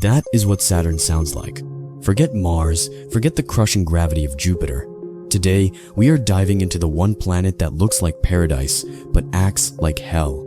That is what Saturn sounds like. Forget Mars, forget the crushing gravity of Jupiter. Today, we are diving into the one planet that looks like paradise, but acts like hell.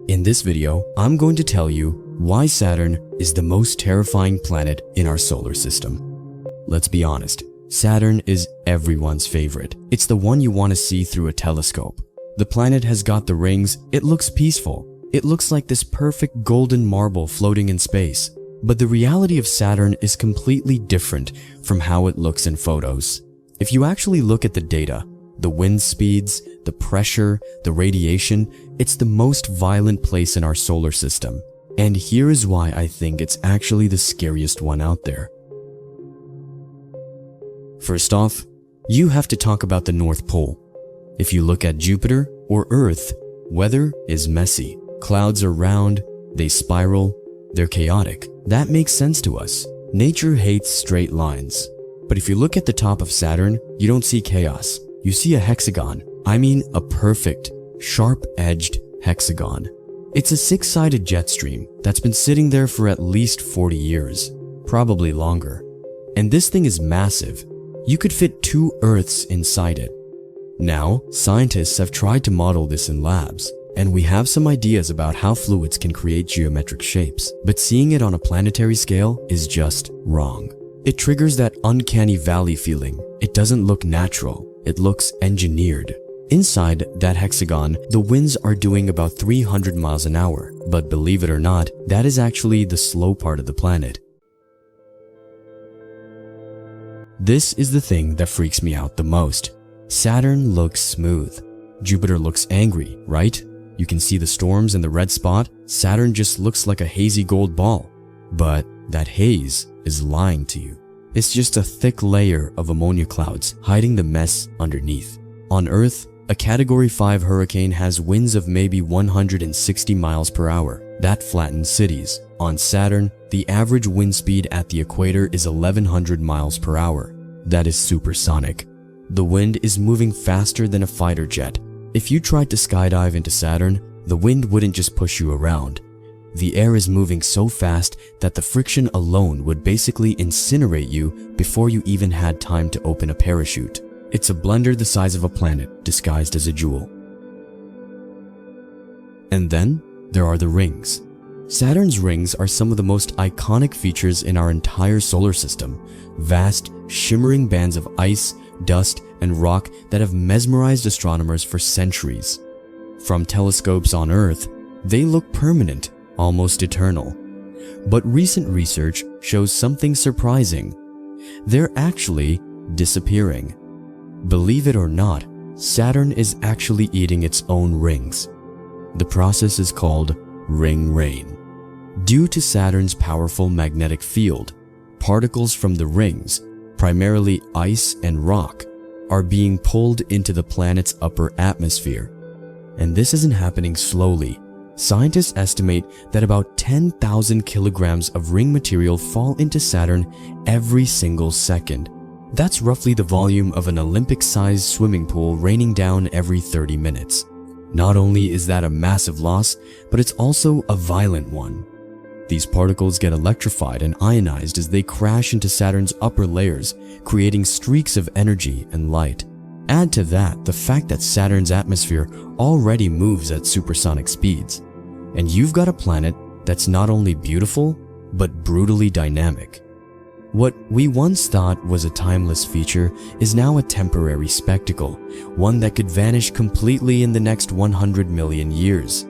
In this video, I'm going to tell you why Saturn is the most terrifying planet in our solar system. Let's be honest, Saturn is everyone's favorite. It's the one you want to see through a telescope. The planet has got the rings, it looks peaceful. It looks like this perfect golden marble floating in space. But the reality of Saturn is completely different from how it looks in photos. If you actually look at the data, the wind speeds, the pressure, the radiation, it's the most violent place in our solar system. And here is why I think it's actually the scariest one out there. First off, you have to talk about the North Pole. If you look at Jupiter or Earth, weather is messy. Clouds are round, they spiral, they're chaotic. That makes sense to us. Nature hates straight lines. But if you look at the top of Saturn, you don't see chaos. You see a hexagon. I mean a perfect, sharp-edged hexagon. It's a six-sided jet stream that's been sitting there for at least 40 years, probably longer. And this thing is massive. You could fit 2 Earths inside it. Now, scientists have tried to model this in labs, and we have some ideas about how fluids can create geometric shapes, but seeing it on a planetary scale is just wrong. It triggers that uncanny valley feeling. It doesn't look natural, it looks engineered. Inside that hexagon, the winds are doing about 300 miles an hour, but believe it or not, that is actually the slow part of the planet. This is the thing that freaks me out the most. Saturn looks smooth. Jupiter looks angry, right? You can see the storms and the red spot. Saturn just looks like a hazy gold ball. But that haze is lying to you. It's just a thick layer of ammonia clouds hiding the mess underneath. On Earth, a Category 5 hurricane has winds of maybe 160 miles per hour. That flattens cities. On Saturn, the average wind speed at the equator is 1100 miles per hour. That is supersonic. The wind is moving faster than a fighter jet. If you tried to skydive into Saturn, the wind wouldn't just push you around. The air is moving so fast that the friction alone would basically incinerate you before you even had time to open a parachute. It's a blender the size of a planet disguised as a jewel. And then there are the rings. Saturn's rings are some of the most iconic features in our entire solar system. Vast, shimmering bands of ice, dust, and rock that have mesmerized astronomers for centuries. From telescopes on Earth, they look permanent, almost eternal. But recent research shows something surprising. They're actually disappearing. Believe it or not, Saturn is actually eating its own rings. The process is called ring rain. Due to Saturn's powerful magnetic field, particles from the rings, primarily ice and rock, are being pulled into the planet's upper atmosphere. And this isn't happening slowly. Scientists estimate that about 10,000 kilograms of ring material fall into Saturn every single second. That's roughly the volume of an Olympic-sized swimming pool raining down every 30 minutes. Not only is that a massive loss, but it's also a violent one. These particles get electrified and ionized as they crash into Saturn's upper layers, creating streaks of energy and light. Add to that the fact that Saturn's atmosphere already moves at supersonic speeds, and you've got a planet that's not only beautiful, but brutally dynamic. What we once thought was a timeless feature is now a temporary spectacle, one that could vanish completely in the next 100 million years.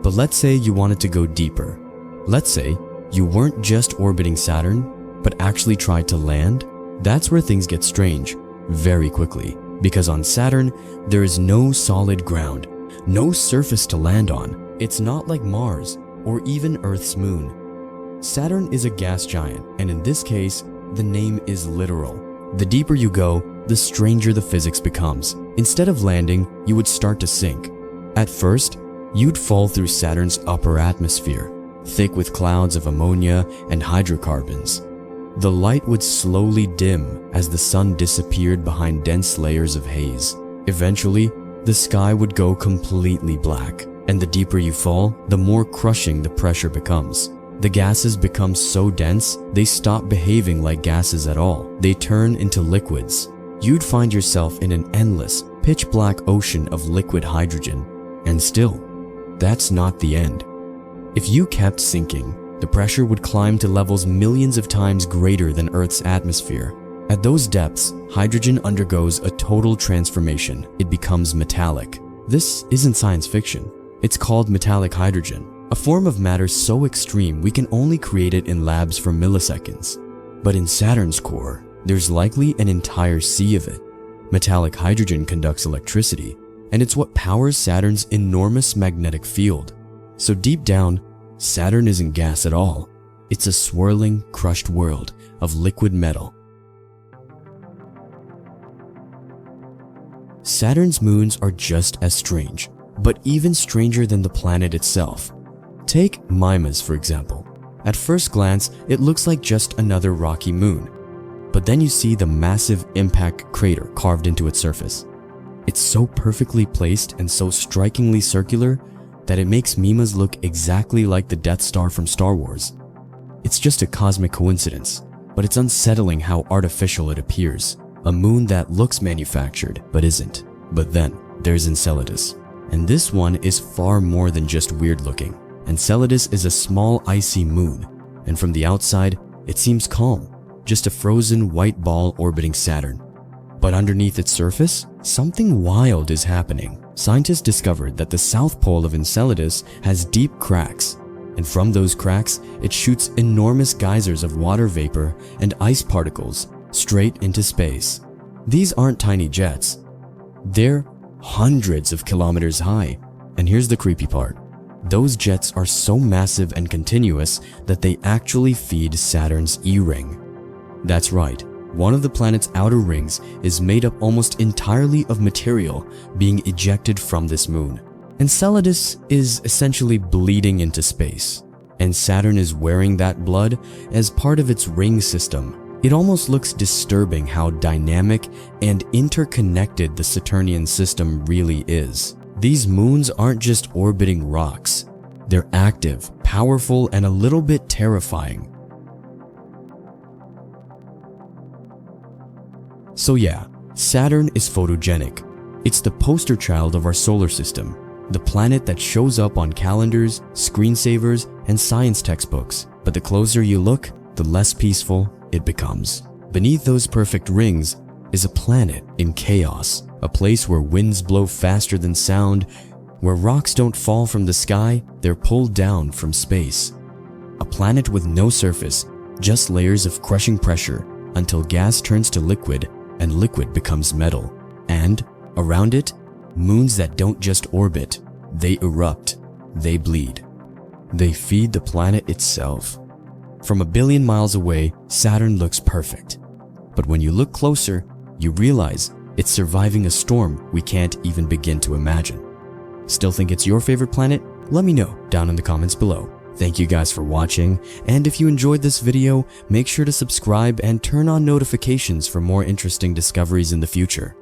But let's say you wanted to go deeper. Let's say you weren't just orbiting Saturn, but actually tried to land. That's where things get strange very quickly, because on Saturn, there is no solid ground, no surface to land on. It's not like Mars or even Earth's moon. Saturn is a gas giant, and in this case, the name is literal. The deeper you go, the stranger the physics becomes. Instead of landing, you would start to sink. At first, you'd fall through Saturn's upper atmosphere, thick with clouds of ammonia and hydrocarbons. The light would slowly dim as the sun disappeared behind dense layers of haze. Eventually, the sky would go completely black. And the deeper you fall, the more crushing the pressure becomes. The gases become so dense, they stop behaving like gases at all. They turn into liquids. You'd find yourself in an endless, pitch-black ocean of liquid hydrogen. And still, that's not the end. If you kept sinking, the pressure would climb to levels millions of times greater than Earth's atmosphere. At those depths, hydrogen undergoes a total transformation. It becomes metallic. This isn't science fiction. It's called metallic hydrogen, a form of matter so extreme we can only create it in labs for milliseconds. But in Saturn's core, there's likely an entire sea of it. Metallic hydrogen conducts electricity, and it's what powers Saturn's enormous magnetic field. So deep down, Saturn isn't gas at all. It's a swirling, crushed world of liquid metal. Saturn's moons are just as strange, but even stranger than the planet itself. Take Mimas, for example. At first glance, it looks like just another rocky moon. But then you see the massive impact crater carved into its surface. It's so perfectly placed and so strikingly circular that it makes Mimas look exactly like the Death Star from Star Wars. It's just a cosmic coincidence, but it's unsettling how artificial it appears. A moon that looks manufactured, but isn't. But then, there's Enceladus. And this one is far more than just weird looking. Enceladus is a small icy moon, and from the outside, it seems calm, just a frozen white ball orbiting Saturn. But underneath its surface, something wild is happening. Scientists discovered that the south pole of Enceladus has deep cracks, and from those cracks, it shoots enormous geysers of water vapor and ice particles straight into space. These aren't tiny jets. They're hundreds of kilometers high. And here's the creepy part. Those jets are so massive and continuous that they actually feed Saturn's E-ring. That's right, one of the planet's outer rings is made up almost entirely of material being ejected from this moon. Enceladus is essentially bleeding into space, and Saturn is wearing that blood as part of its ring system. It almost looks disturbing how dynamic and interconnected the Saturnian system really is. These moons aren't just orbiting rocks. They're active, powerful, and a little bit terrifying. So yeah, Saturn is photogenic. It's the poster child of our solar system, the planet that shows up on calendars, screensavers, and science textbooks. But the closer you look, the less peaceful it becomes. Beneath those perfect rings is a planet in chaos, a place where winds blow faster than sound, where rocks don't fall from the sky, they're pulled down from space. A planet with no surface, just layers of crushing pressure until gas turns to liquid and liquid becomes metal. And around it, moons that don't just orbit, they erupt, they bleed. They feed the planet itself. From a billion miles away, Saturn looks perfect. But when you look closer, you realize it's surviving a storm we can't even begin to imagine. Still think it's your favorite planet? Let me know down in the comments below. Thank you guys for watching, and if you enjoyed this video, make sure to subscribe and turn on notifications for more interesting discoveries in the future.